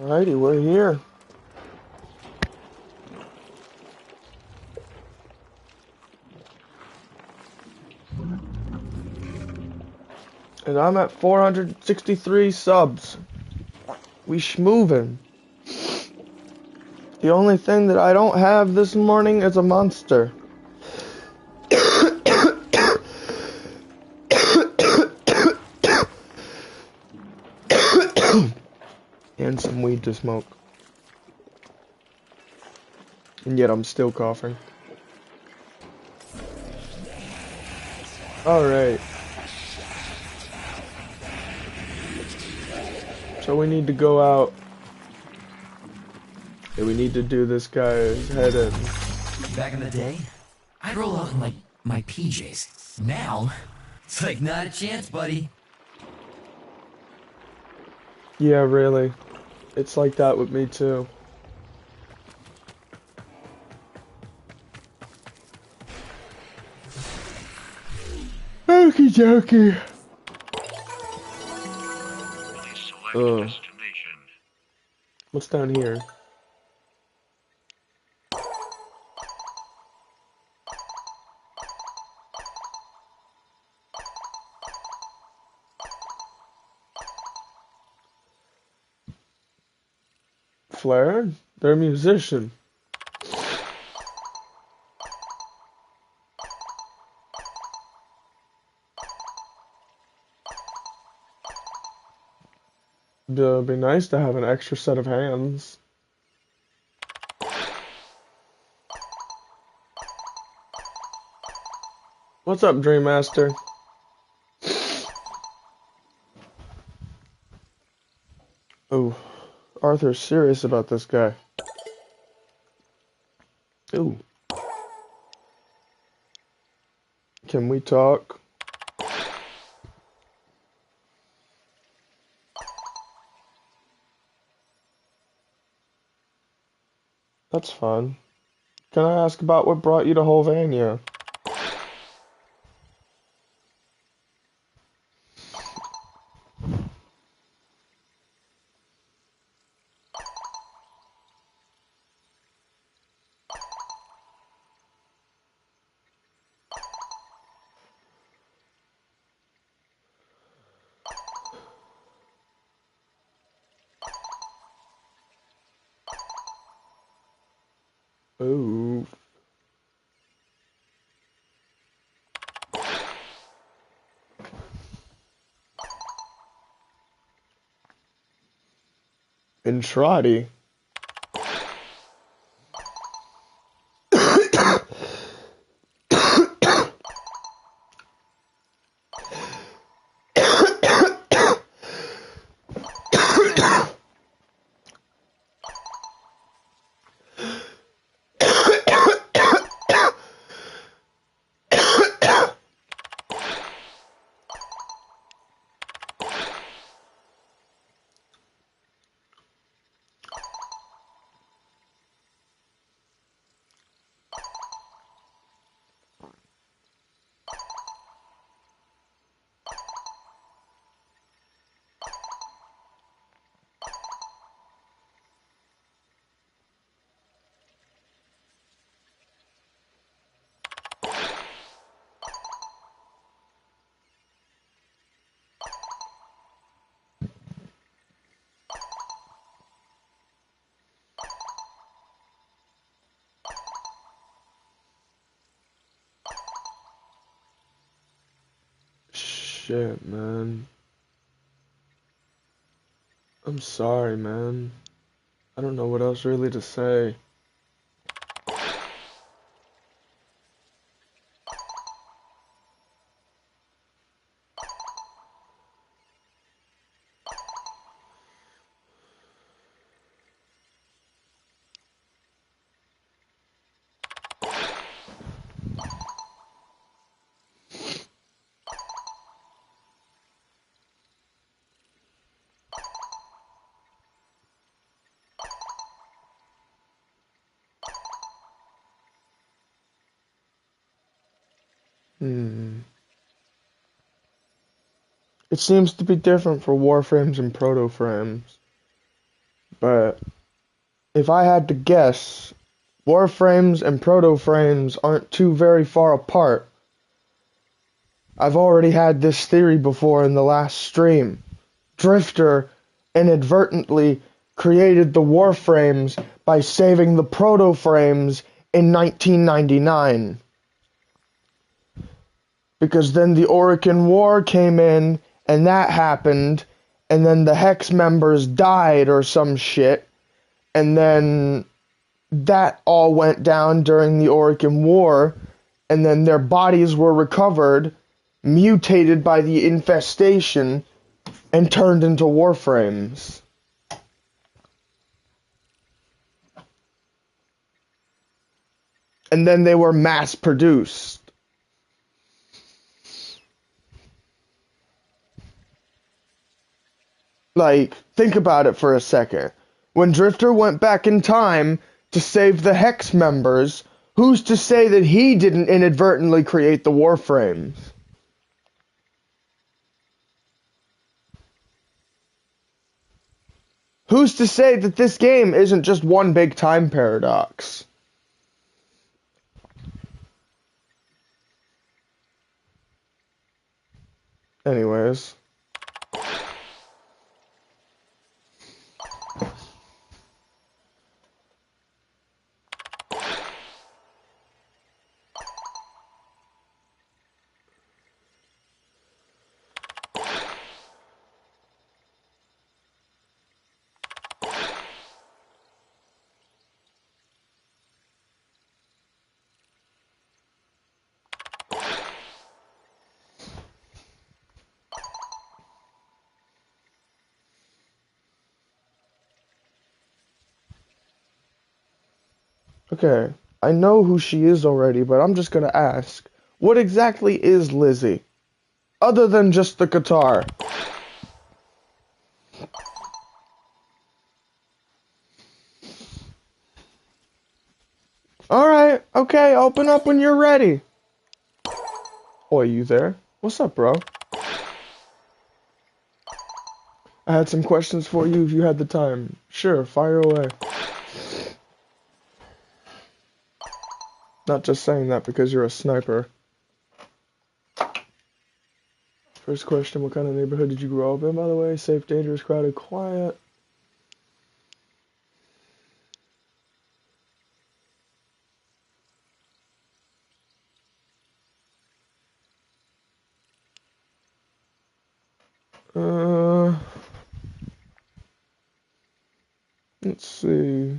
Alrighty, we're here. And I'm at 463 subs. We schmoovin'. The only thing that I don't have this morning is a monster. And some weed to smoke. And yet I'm still coughing. Alright. So we need to go out. And we need to do this guy's head in. Back in the day, I'd roll out in like my PJs. Now, it's like not a chance, buddy. Yeah, really. It's like that with me too. Okie dokie. What's down here? Flair? They're a musician. It'd be nice to have an extra set of hands. What's up, Dream Master? Oh, Arthur's serious about this guy. Ooh. Can we talk? That's fun. Can I ask about what brought you to Holvania? Ooh. Entrati. Shit, man. I'm sorry, man. I don't know what else really to say. It seems to be different for Warframes and Proto-Frames. but if I had to guess, Warframes and Proto-frames aren't too very far apart. I've already had this theory before in the last stream. Drifter inadvertently created the Warframes by saving the Proto-frames in 1999. Because then the Orokin War came in, and that happened, and then the Hex members died or some shit, and then that all went down during the Orokin War, and then their bodies were recovered, mutated by the infestation, and turned into Warframes. And then they were mass-produced. Like, think about it for a second. When Drifter went back in time to save the Hex members, who's to say that he didn't inadvertently create the Warframes? Who's to say that this game isn't just one big time paradox? Anyways. Okay, I know who she is already, but I'm just gonna ask. What exactly is Lizzie? Other than just the guitar. Alright, okay, open up when you're ready. Oi, you there? What's up, bro? I had some questions for you if you had the time. Sure, fire away. Not just saying that because you're a sniper. First question, what kind of neighborhood did you grow up in, by the way? Safe, dangerous, crowded, quiet? Let's see.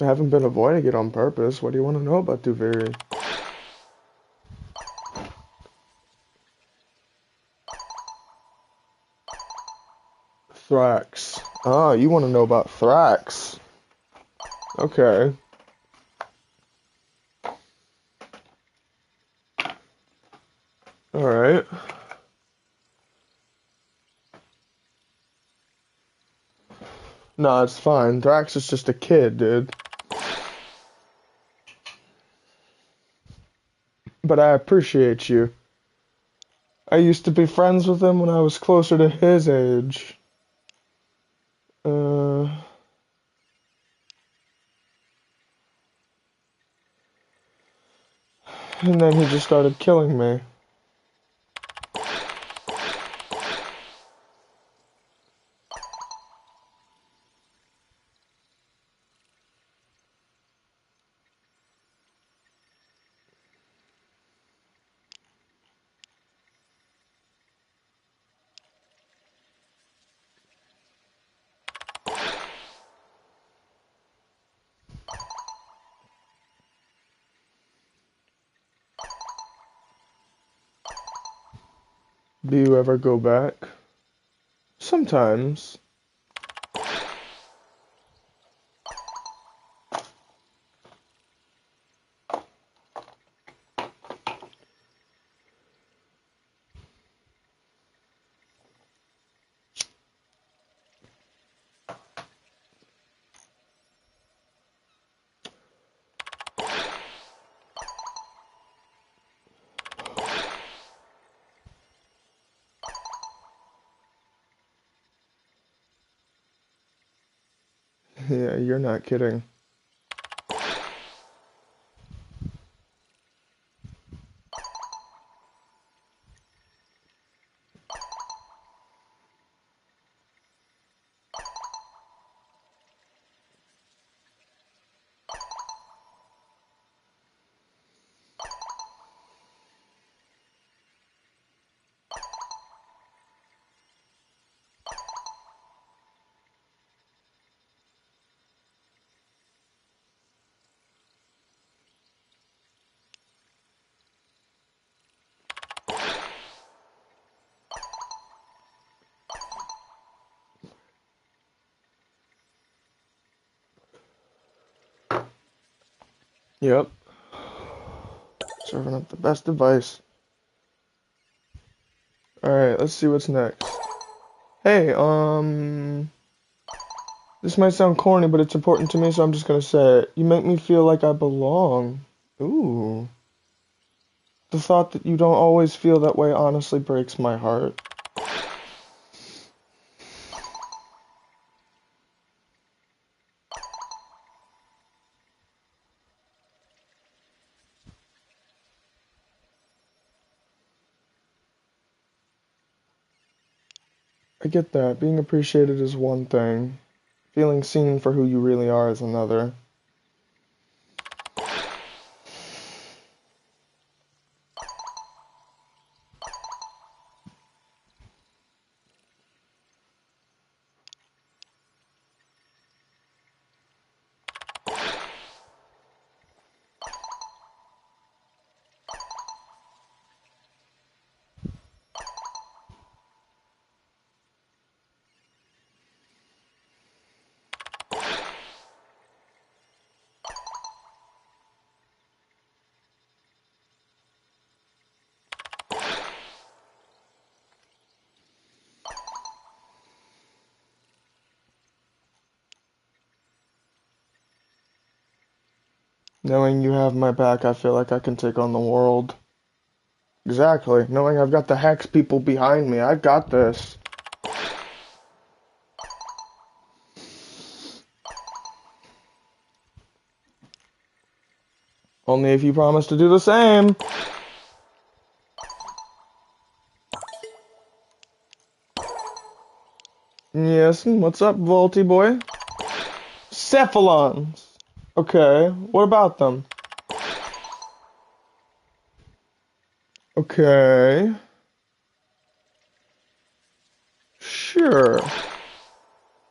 I haven't been avoiding it on purpose. What do you want to know about Duviri? Thrax. Ah, you want to know about Thrax. Okay. Alright. Nah, it's fine. Thrax is just a kid, dude. But I appreciate you. I used to be friends with him when I was closer to his age. And then he just started killing me. Do you ever go back? Sometimes. Yeah, you're not kidding. Yep. Serving up the best advice. Alright, let's see what's next. Hey, this might sound corny, but it's important to me, so I'm just gonna say it. You make me feel like I belong. Ooh. The thought that you don't always feel that way honestly breaks my heart. I get that. Being appreciated is one thing. Feeling seen for who you really are is another. Knowing you have my back, I feel like I can take on the world. Exactly. Knowing I've got the Hex people behind me, I got this. Only if you promise to do the same. Yes, what's up, Volty boy? Cephalons. Okay, what about them? Okay. Sure.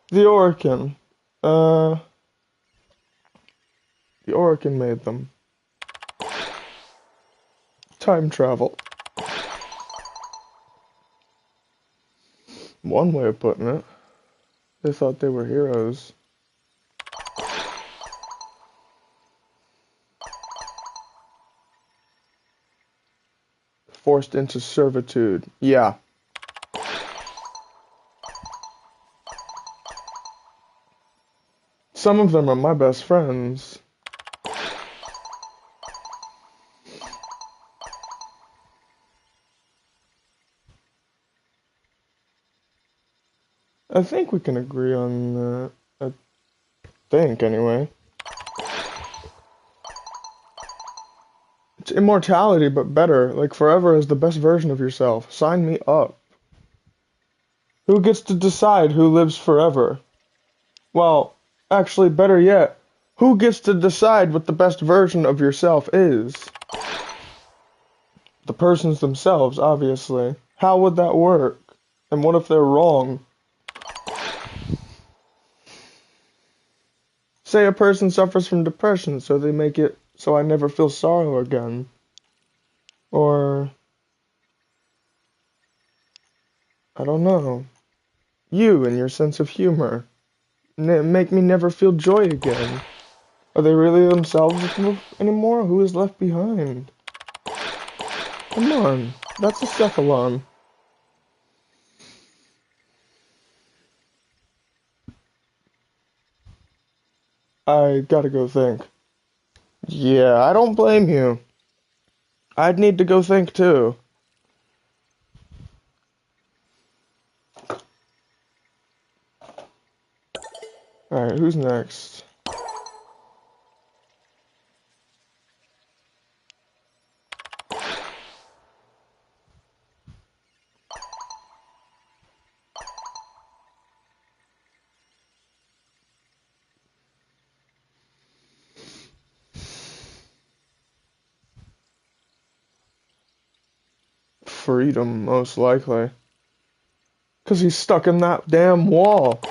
The Orican. The Orican made them. Time travel. One way of putting it. They thought they were heroes. Forced into servitude. Yeah. Some of them are my best friends. I think we can agree on that. I think, anyway. It's immortality, but better. Like, forever is the best version of yourself. Sign me up. Who gets to decide who lives forever? Well, actually, better yet, who gets to decide what the best version of yourself is? The persons themselves, obviously. How would that work? And what if they're wrong? Say a person suffers from depression, so they make it so I never feel sorrow again. Or I don't know. You and your sense of humor make me never feel joy again. Are they really themselves anymore? Who is left behind? Come on, that's a cephalon. I gotta go think. Yeah, I don't blame you. I'd need to go think too. Alright, who's next? Freedom, most likely. 'Cause he's stuck in that damn wall.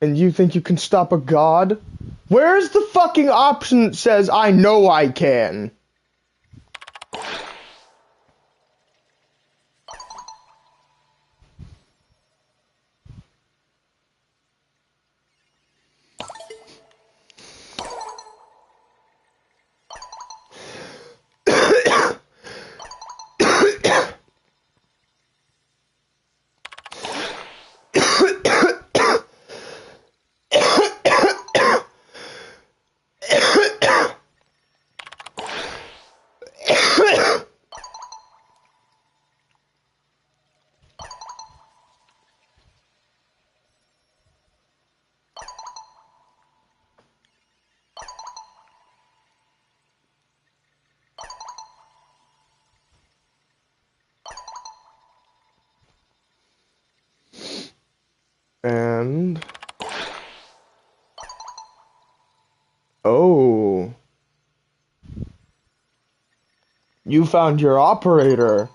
And you think you can stop a god? Where's the fucking option that says, I know I can? And... Oh. You found your operator.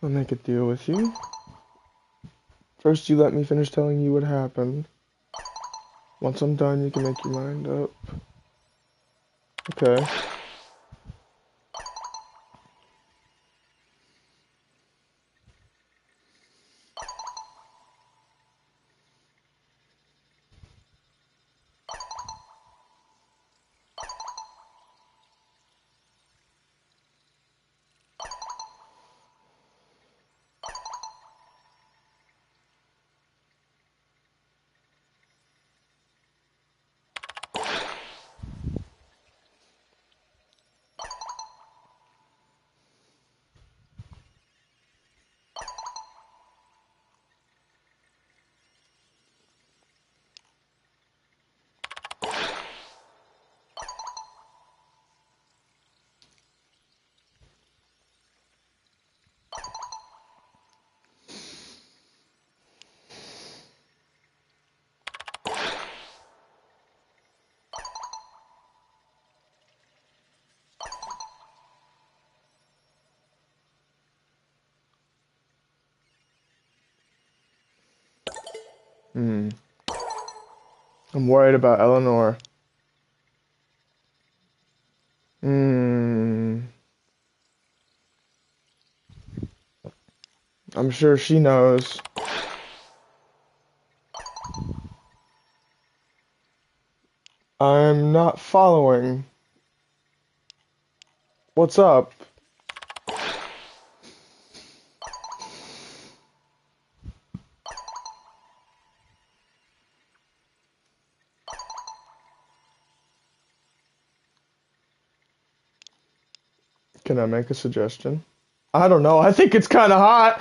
I'll make a deal with you. First, you let me finish telling you what happened. Once I'm done, you can make your mind up. Okay. Hmm. I'm worried about Eleanor. Hmm. I'm sure she knows. I'm not following. What's up? Can I make a suggestion? I don't know. I think it's kind of hot.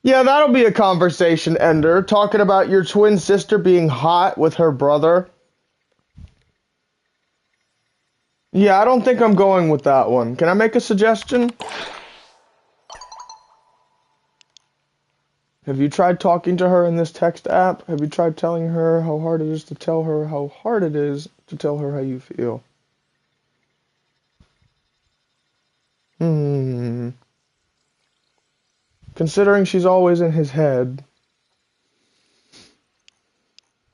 Yeah, that'll be a conversation ender. Talking about your twin sister being hot with her brother. Yeah, I don't think I'm going with that one. Can I make a suggestion? Have you tried talking to her in this text app? Have you tried telling her how hard it is to tell her how hard it is to tell her how you feel? Hmm. Considering she's always in his head.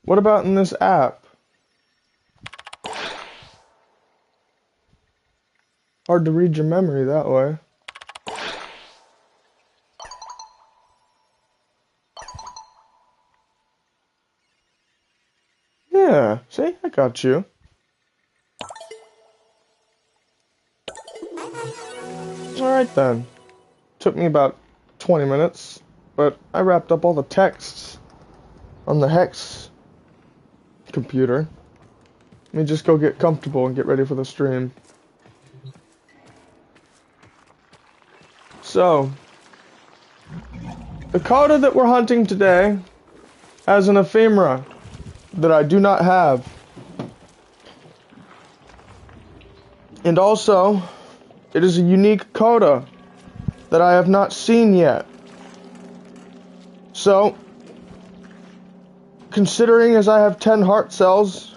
What about in this app? Hard to read your memory that way. Yeah, see? I got you. Alright then. Took me about 20 minutes, but I wrapped up all the texts on the Hex computer. Let me just go get comfortable and get ready for the stream. So, the CODA that we're hunting today has an ephemera that I do not have. And also, it is a unique CODA that I have not seen yet. So, considering as I have 10 heart cells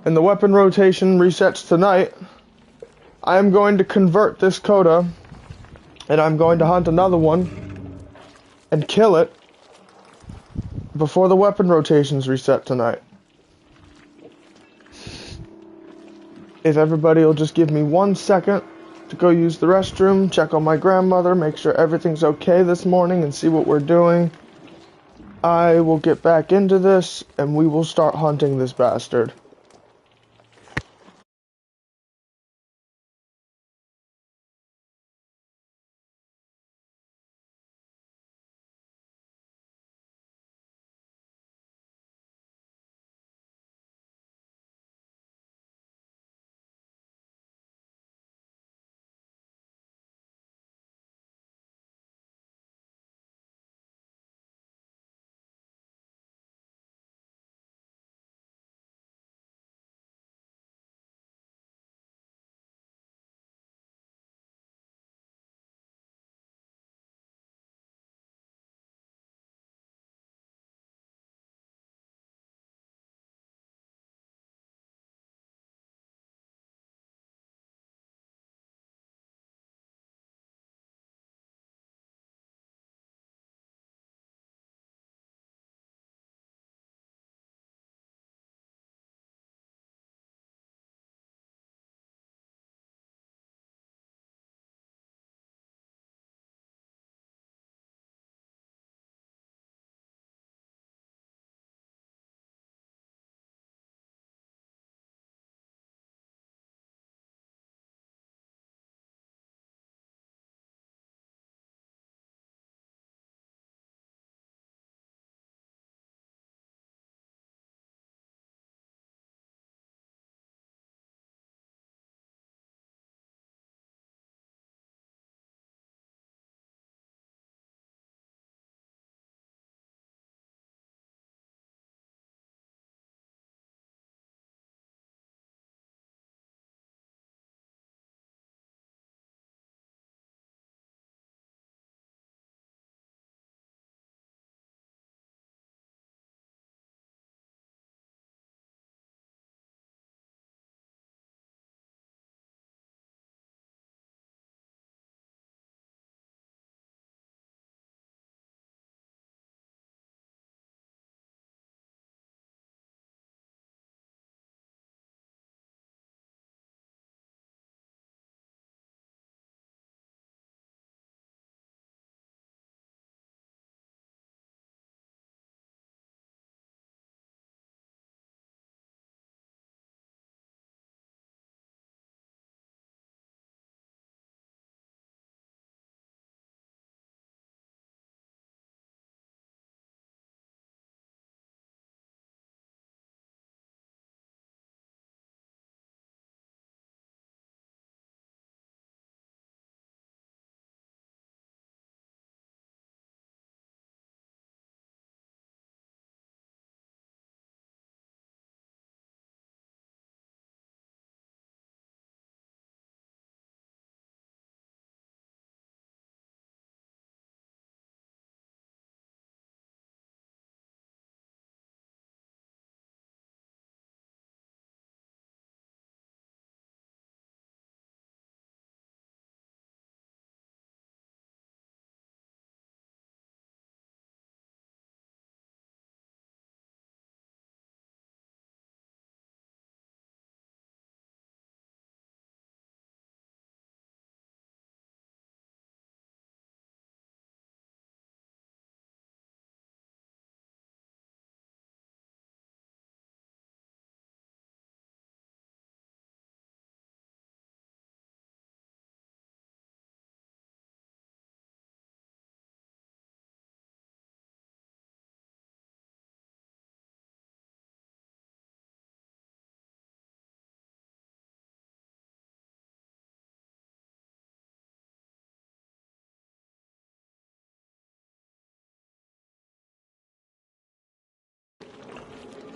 and the weapon rotation resets tonight, I am going to convert this CODA and I'm going to hunt another one and kill it before the weapon rotations reset tonight. If everybody will just give me 1 second to go use the restroom, check on my grandmother, make sure everything's okay this morning, and see what we're doing, I will get back into this, and we will start hunting this bastard.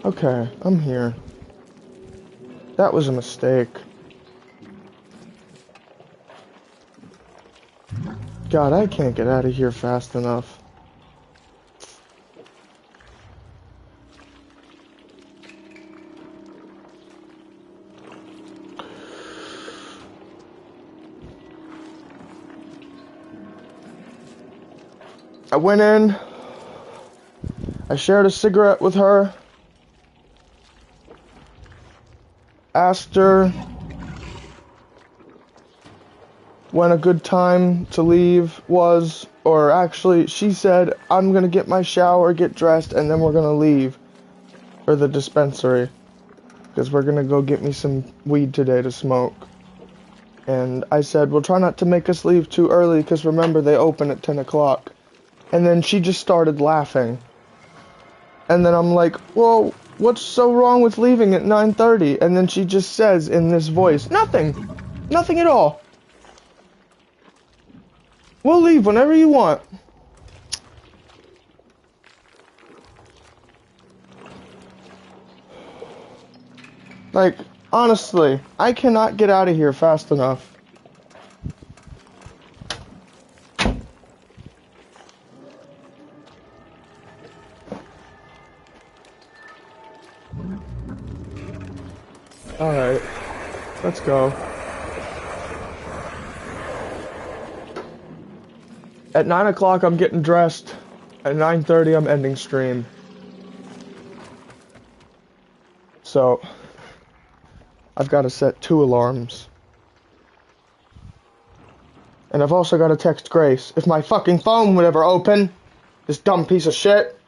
Okay, I'm here. That was a mistake. God, I can't get out of here fast enough. I went in. I shared a cigarette with her. Asked her when a good time to leave was, or actually, she said, I'm gonna get my shower, get dressed, and then we're gonna leave for the dispensary. Because we're gonna go get me some weed today to smoke. And I said, well, try not to make us leave too early, because remember, they open at 10 o'clock. And then she just started laughing. And then I'm like, well, what's so wrong with leaving at 9:30? And then she just says in this voice, nothing. Nothing at all. We'll leave whenever you want. Like, honestly, I cannot get out of here fast enough. Alright, let's go. At 9 o'clock, I'm getting dressed. At 9:30, I'm ending stream. So, I've got to set 2 alarms. And I've also got to text Grace. If my fucking phone would ever open, this dumb piece of shit.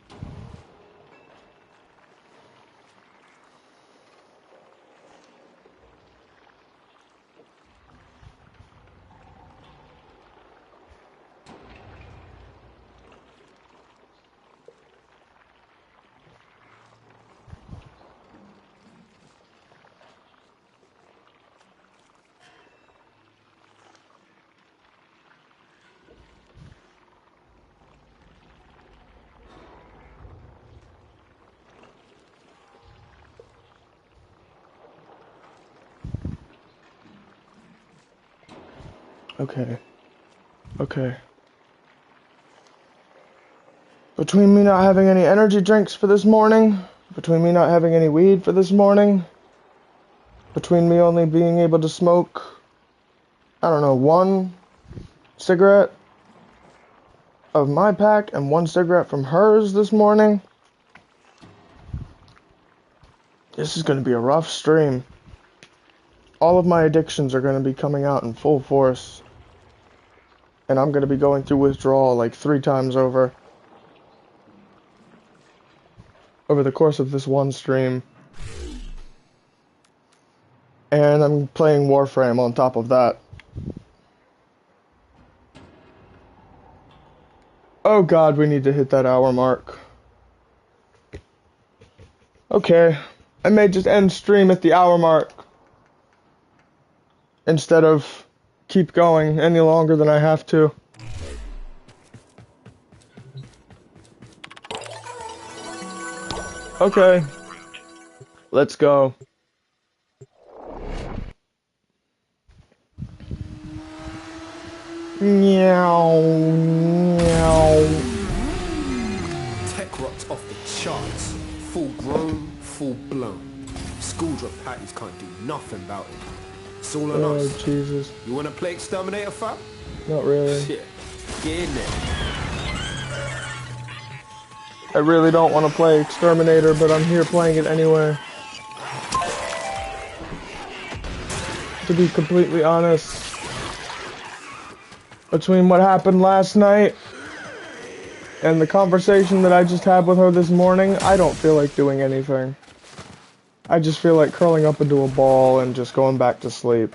Okay. Okay. Between me not having any energy drinks for this morning, between me not having any weed for this morning, between me only being able to smoke, I don't know, 1 cigarette of my pack and 1 cigarette from hers this morning, this is going to be a rough stream. All of my addictions are going to be coming out in full force. And I'm going to be going through withdrawal like 3 times over the course of this one stream. And I'm playing Warframe on top of that. Oh god, we need to hit that hour mark. Okay, I may just end stream at the hour mark instead of keep going any longer than I have to. Okay, let's go. Meow, meow. Tech rock's off the charts. Full grown, full blown. School drop patties can't do nothing about it. It's all on us. Oh, Jesus. You wanna play Exterminator, fam? Not really. Shit. Get in there. I really don't want to play Exterminator, but I'm here playing it anyway. To be completely honest, between what happened last night and the conversation that I just had with her this morning, I don't feel like doing anything. I just feel like curling up into a ball and just going back to sleep.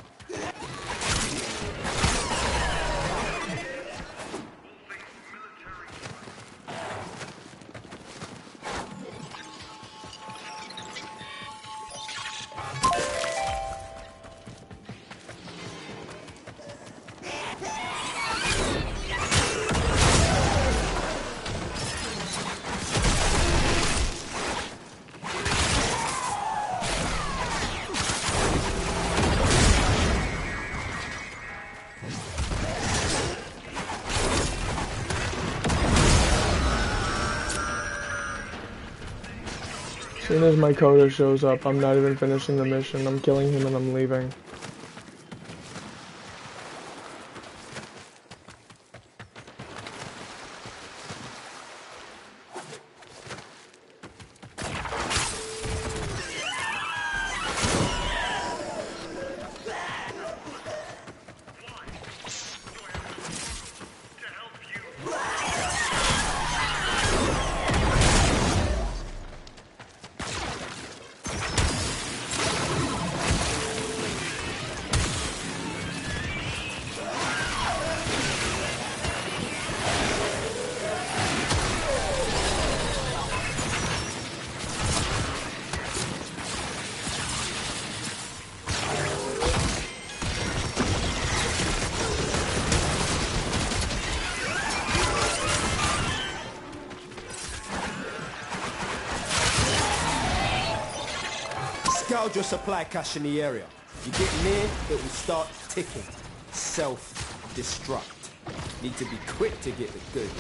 As soon as my CODA shows up, I'm not even finishing the mission. I'm killing him and I'm leaving. Scourge your supply cache in the area. You get near, it will start ticking. Self-destruct. Need to be quick to get the goods.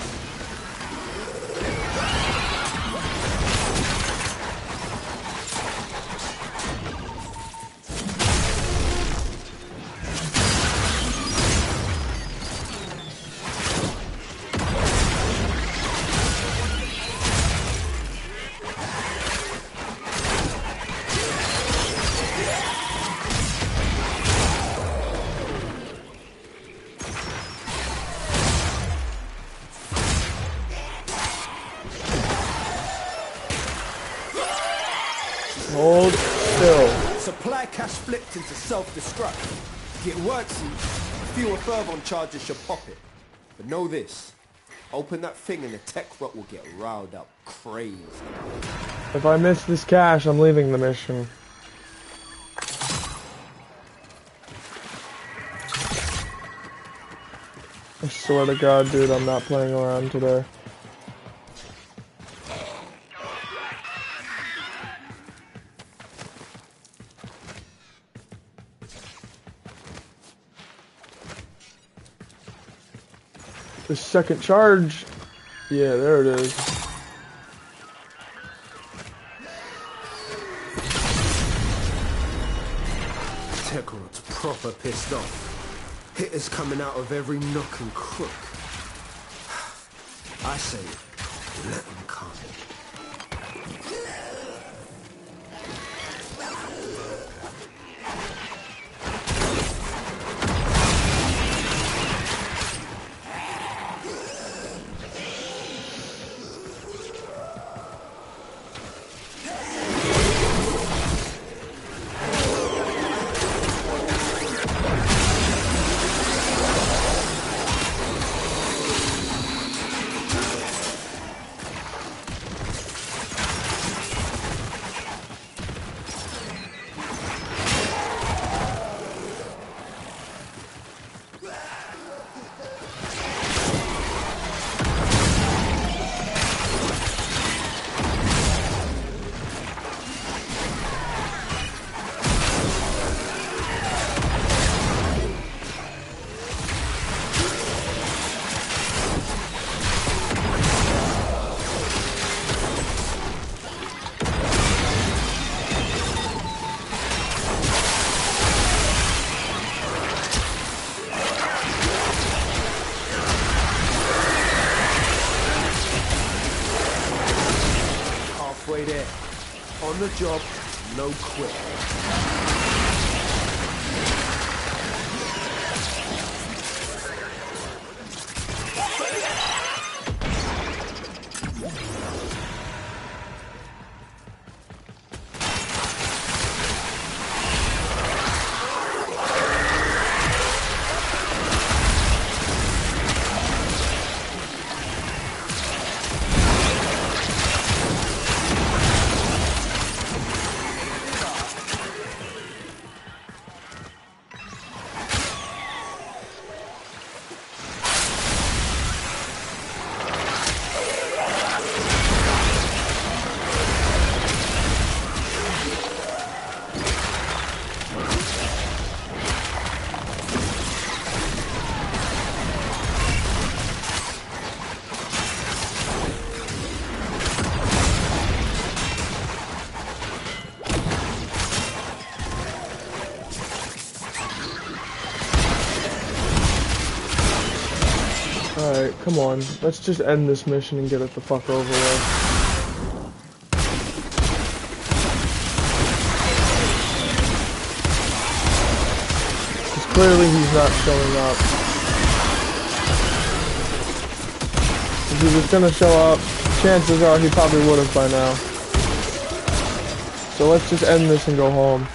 Hold still. Supply cache flipped into self-destruct. Get worksy, fewer fervon charges should pop it. But know this, open that thing and the tech rot will get riled up crazy. If I miss this cache, I'm leaving the mission. I swear to God, dude, I'm not playing around today. The second charge. Yeah, there it is. Techrod's proper pissed off. Hitters coming out of every nook and crook. I say, let them come. Halfway there. On the job, no quit. Alright, come on. Let's just end this mission and get it the fuck over with. Because clearly he's not showing up. If he was gonna show up, chances are he probably would have by now. So let's just end this and go home.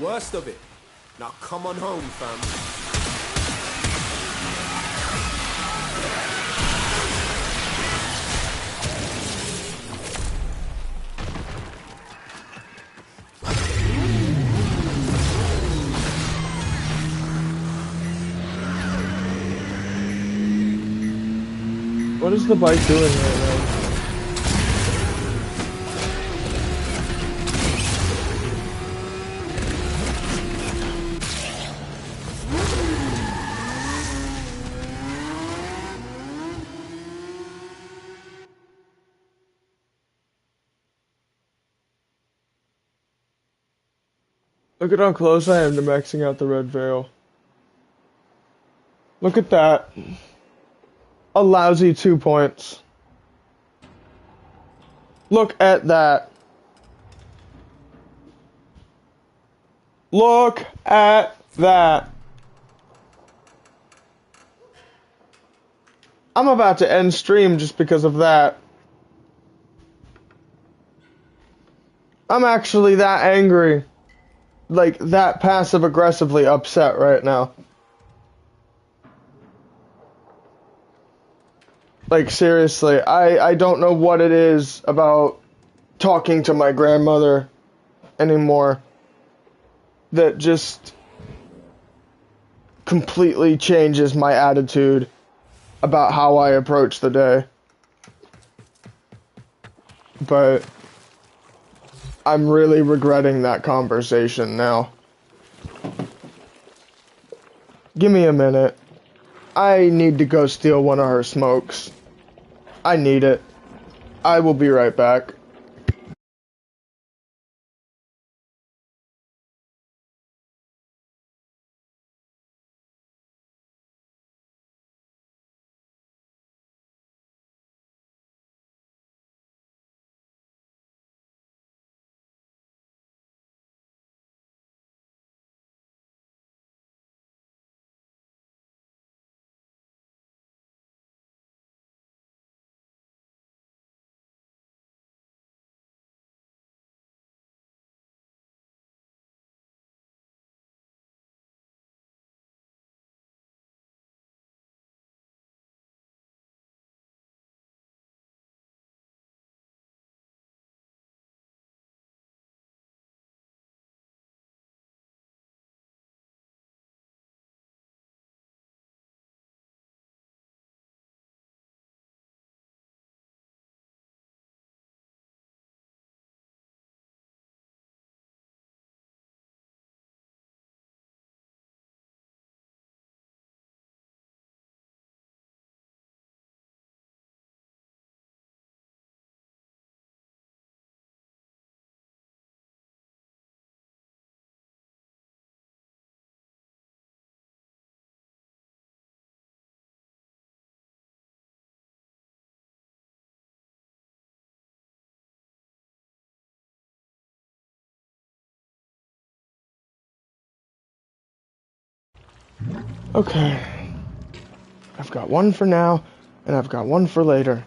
Worst of it. Now come on home, fam. What is the bike doing right now? Look at how close I am to maxing out the red veil. Look at that. A lousy 2 points. Look at that. Look at that. I'm about to end stream just because of that. I'm actually that angry. Like, that passive-aggressively upset right now. Like, seriously, I don't know what it is about talking to my grandmother anymore that just completely changes my attitude about how I approach the day. But I'm really regretting that conversation now. Give me a minute. I need to go steal one of her smokes. I need it. I will be right back. Okay. I've got one for now, and I've got one for later.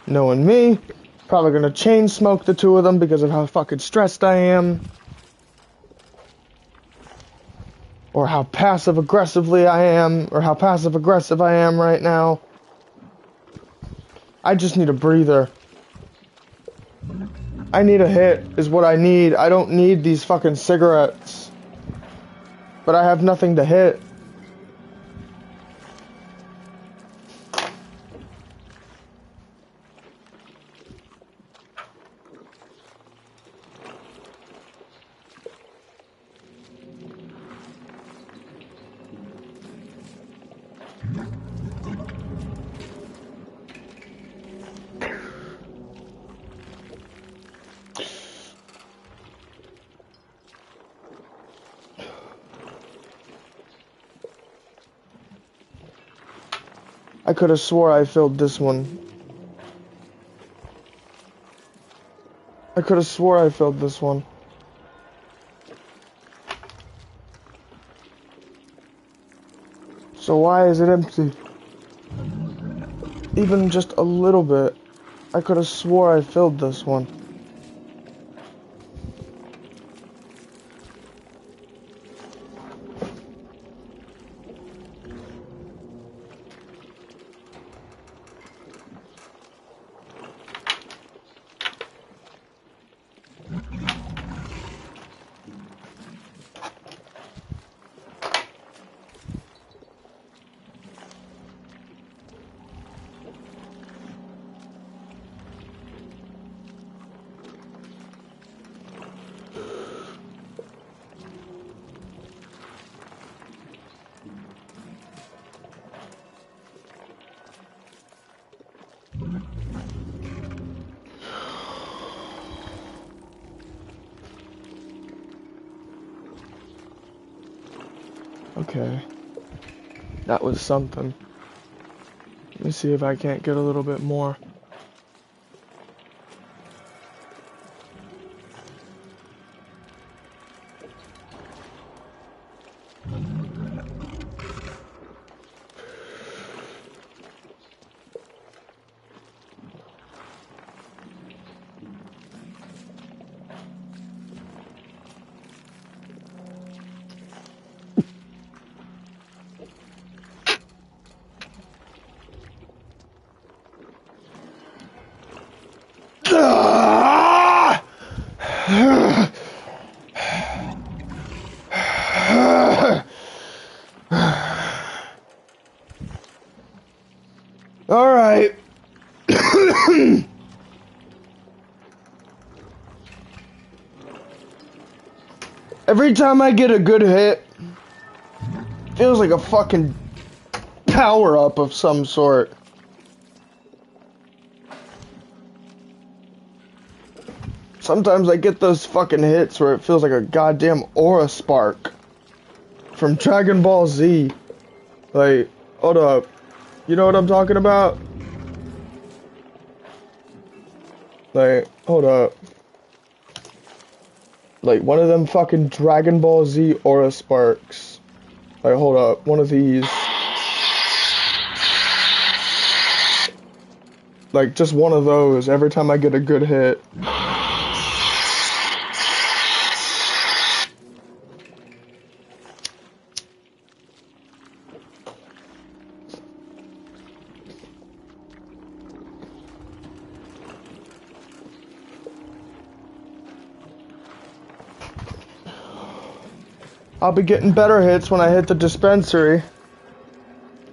Knowing me, probably gonna chain smoke the two of them because of how fucking stressed I am. or how passive aggressively I am, or how passive aggressive I am right now. I just need a breather. I need a hit, is what I need. I don't need these fucking cigarettes. But I have nothing to hit. I could have swore I filled this one. I could have swore I filled this one. So why is it empty? Even just a little bit. I could have swore I filled this one. Okay. That was something. Let me see if I can't get a little bit more. All right. Every time I get a good hit, feels like a fucking power-up of some sort. Sometimes I get those fucking hits where it feels like a goddamn aura spark from Dragon Ball Z. Like, hold up. You know what I'm talking about? Like, hold up. Like, one of them fucking Dragon Ball Z aura sparks. Like, hold up. One of these. Like, just one of those every time I get a good hit. I'll be getting better hits when I hit the dispensary.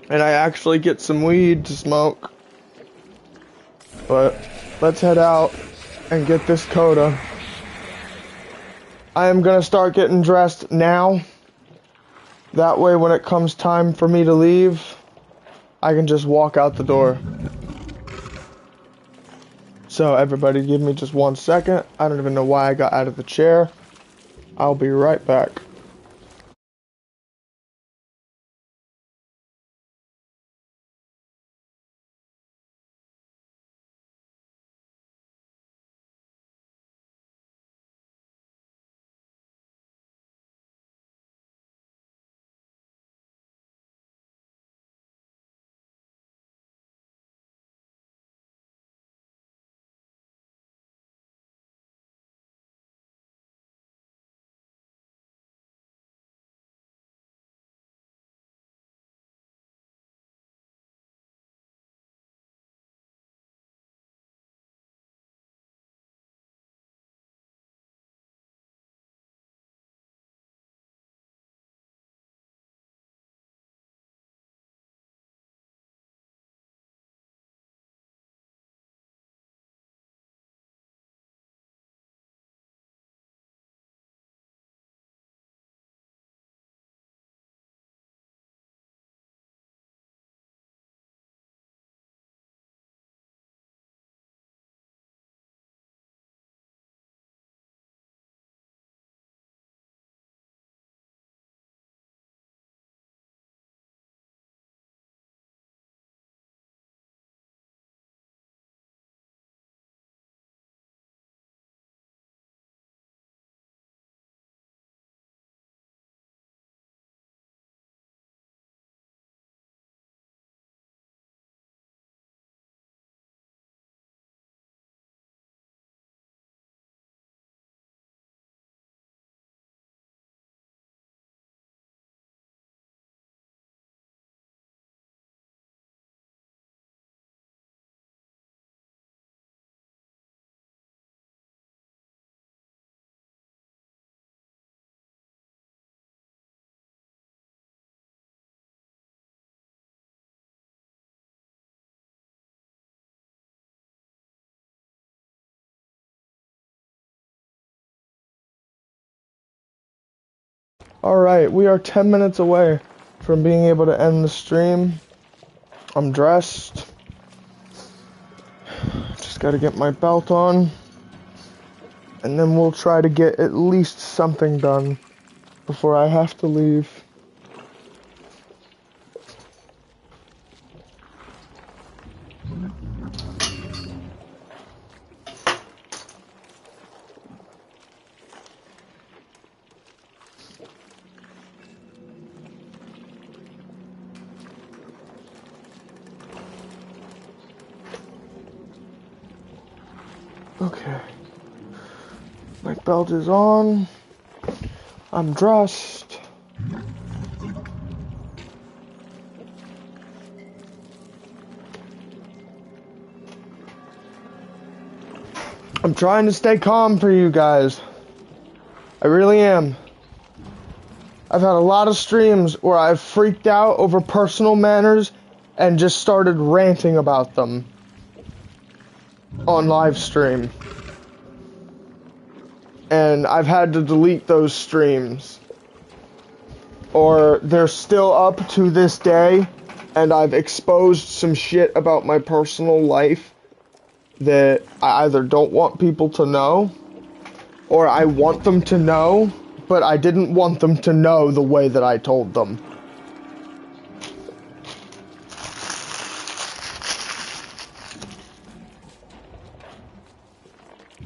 And I actually get some weed to smoke. But let's head out and get this CODA. I am gonna start getting dressed now. That way when it comes time for me to leave, I can just walk out the door. So everybody give me just 1 second. I don't even know why I got out of the chair. I'll be right back. Alright, we are 10 minutes away from being able to end the stream. I'm dressed. Just gotta get my belt on. And then we'll try to get at least something done before I have to leave. Okay. My belt is on. I'm dressed. I'm trying to stay calm for you guys. I really am. I've had a lot of streams where I've freaked out over personal matters and just started ranting about them on live stream. And I've had to delete those streams. Or they're still up to this day, and I've exposed some shit about my personal life that I either don't want people to know, or I want them to know, but I didn't want them to know the way that I told them.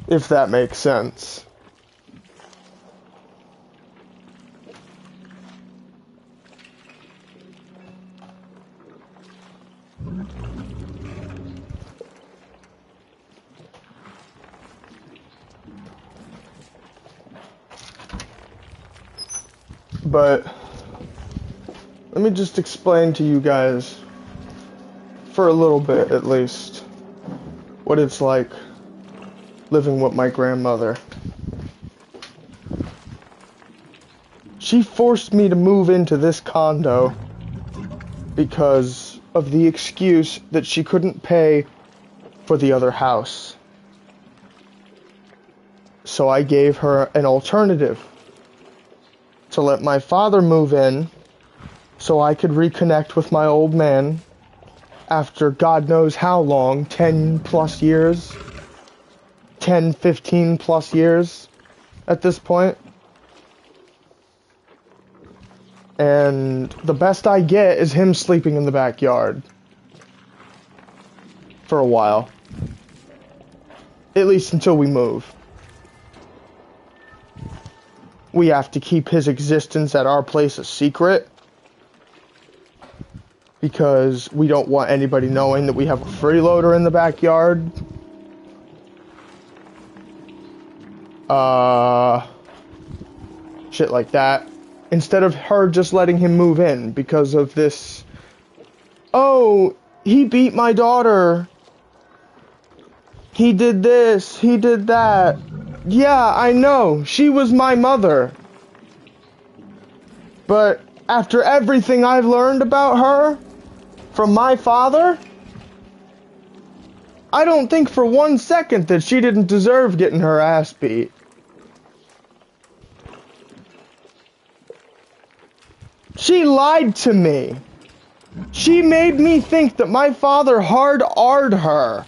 If that makes sense. But let me just explain to you guys, for a little bit at least, what it's like living with my grandmother. She forced me to move into this condo because of the excuse that she couldn't pay for the other house. So I gave her an alternative to let my father move in so I could reconnect with my old man after God knows how long, 10 plus years, 10, 15 plus years at this point. And the best I get is him sleeping in the backyard for a while. At least until we move. We have to keep his existence at our place a secret because we don't want anybody knowing that we have a freeloader in the backyard. Shit like that. Instead of her just letting him move in because of this, oh, he beat my daughter. He did this, he did that. Yeah, I know. She was my mother. But after everything I've learned about her from my father, I don't think for 1 second that she didn't deserve getting her ass beat. She lied to me. She made me think that my father hard-R'd her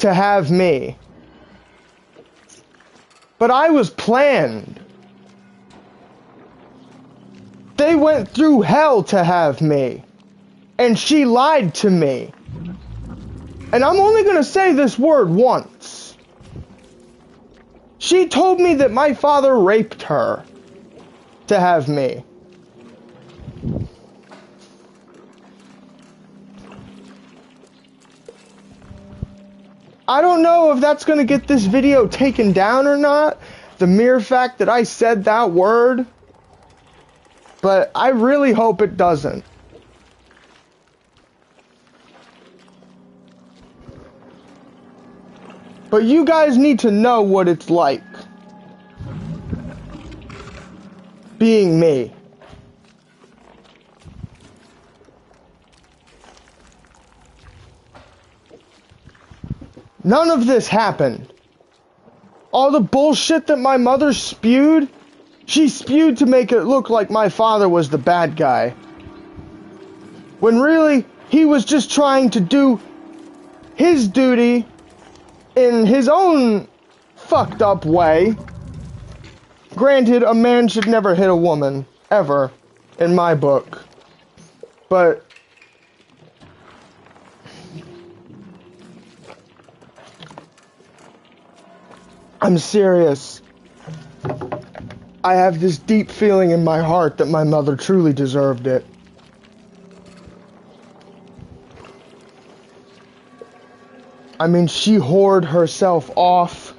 to have me. But I was planned. They went through hell to have me. And she lied to me. And I'm only gonna say this word once. She told me that my father raped her to have me. I don't know if that's gonna get this video taken down or not, the mere fact that I said that word, but I really hope it doesn't. But you guys need to know what it's like being me. None of this happened. All the bullshit that my mother spewed She spewed to make it look like my father was the bad guy. When really, he was just trying to do his duty in his own fucked up way. Granted, a man should never hit a woman, ever, in my book. But I'm serious. I have this deep feeling in my heart that my mother truly deserved it. I mean, she whored herself off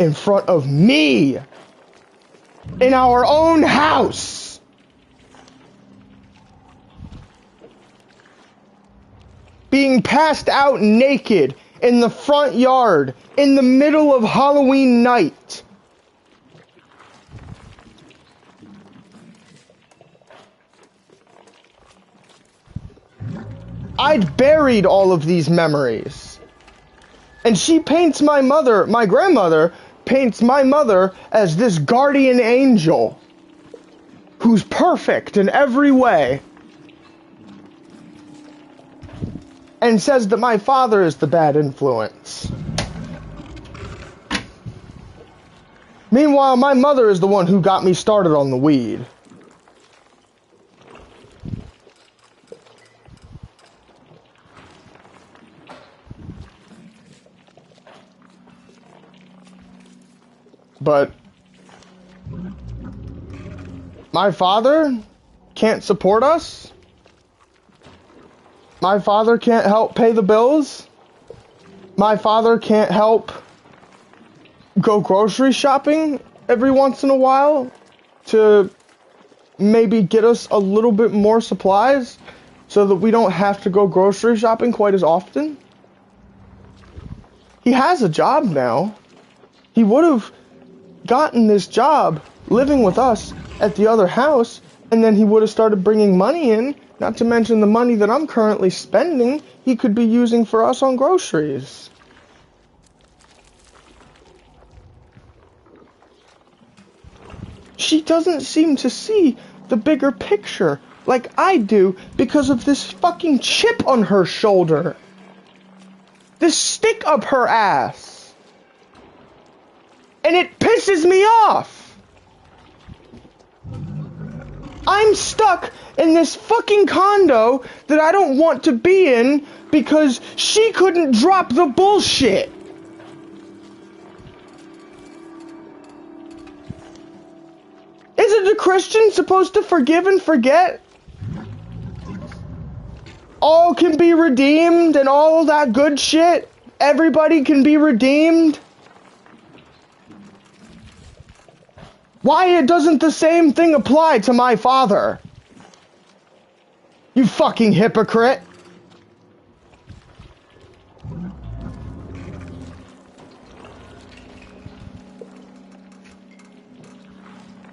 in front of me in our own house. Being passed out naked in the front yard in the middle of Halloween night. I'd buried all of these memories. And she paints my mother, my grandmother, paints my mother as this guardian angel who's perfect in every way. And says that my father is the bad influence. Meanwhile, my mother is the one who got me started on the weed. But my father can't support us. My father can't help pay the bills. My father can't help go grocery shopping every once in a while to maybe get us a little bit more supplies so that we don't have to go grocery shopping quite as often. He has a job now. He would have gotten this job living with us at the other house, and then he would have started bringing money in, not to mention the money that I'm currently spending he could be using for us on groceries. She doesn't seem to see the bigger picture like I do because of this fucking chip on her shoulder. This stick up her ass. And it pisses me off. I'm stuck in this fucking condo that I don't want to be in because she couldn't drop the bullshit. Isn't a Christian supposed to forgive and forget? All can be redeemed and all that good shit. Everybody can be redeemed. Why doesn't the same thing apply to my father? You fucking hypocrite.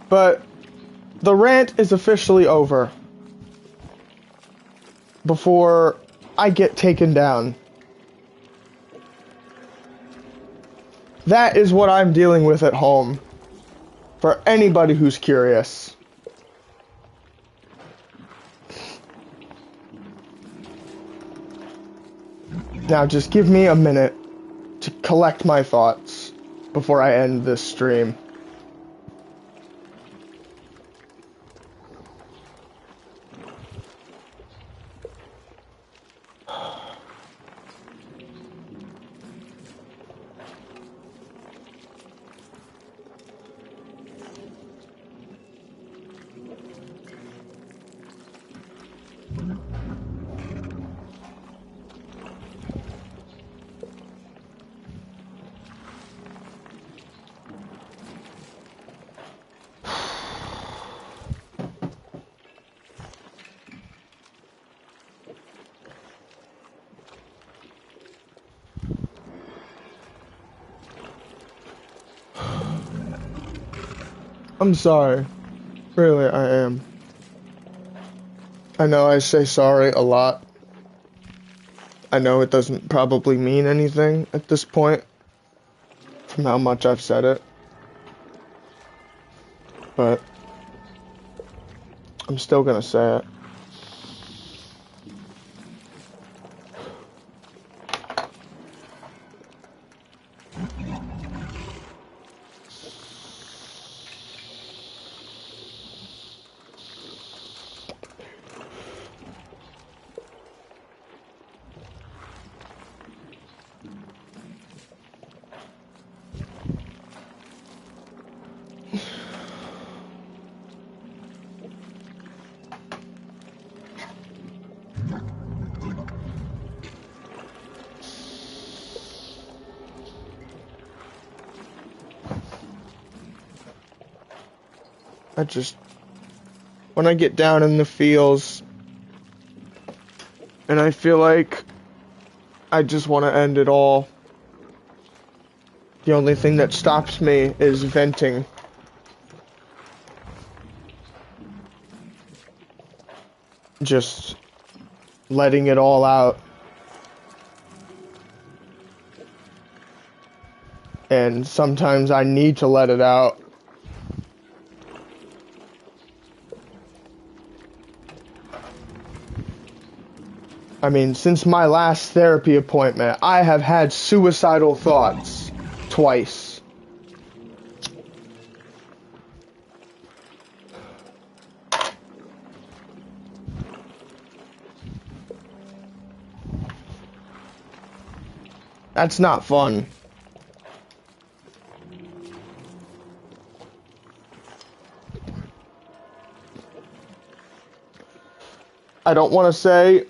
But the rant is officially over before I get taken down. That is what I'm dealing with at home. For anybody who's curious. Now just give me a minute to collect my thoughts before I end this stream. I'm sorry. Really, I am. I know I say sorry a lot. I know it doesn't probably mean anything at this point from how much I've said it. But I'm still gonna say it. When I get down in the feels, and I feel like I just want to end it all, the only thing that stops me is venting. Just letting it all out. And sometimes I need to let it out. I mean, since my last therapy appointment, I have had suicidal thoughts twice. That's not fun. I don't want to say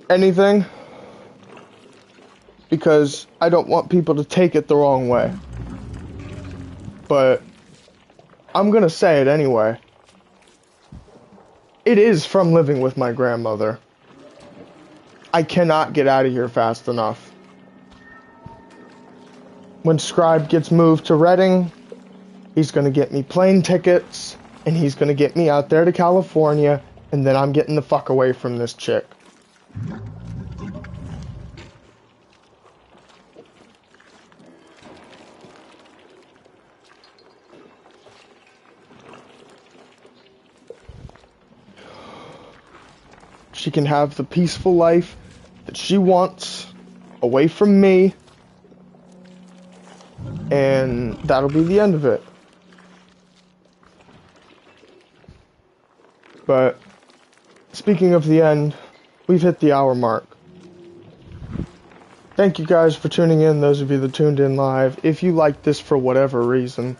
anything because I don't want people to take it the wrong way. But I'm gonna say it anyway. It is from living with my grandmother. I cannot get out of here fast enough. When Scribe gets moved to Reading, he's gonna get me plane tickets, and he's gonna get me out there to California, and then I'm getting the fuck away from this chick. She can have the peaceful life that she wants away from me, and that'll be the end of it. But speaking of the end, we've hit the hour mark. Thank you guys for tuning in, those of you that tuned in live. If you like this for whatever reason,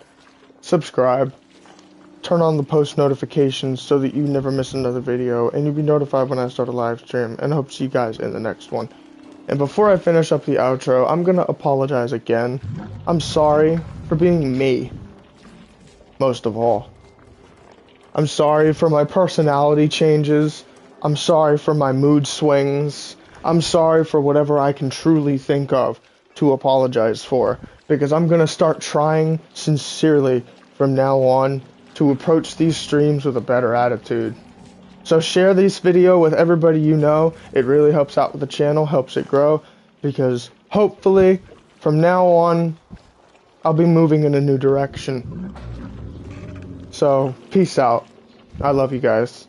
subscribe. Turn on the post notifications so that you never miss another video, and you'll be notified when I start a live stream, and I hope to see you guys in the next one. And before I finish up the outro, I'm gonna apologize again. I'm sorry for being me, most of all. I'm sorry for my personality changes. I'm sorry for my mood swings. I'm sorry for whatever I can truly think of to apologize for, because I'm gonna start trying sincerely from now on to approach these streams with a better attitude. So share this video with everybody you know. It really helps out with the channel, helps it grow, because hopefully from now on I'll be moving in a new direction. So peace out. I love you guys.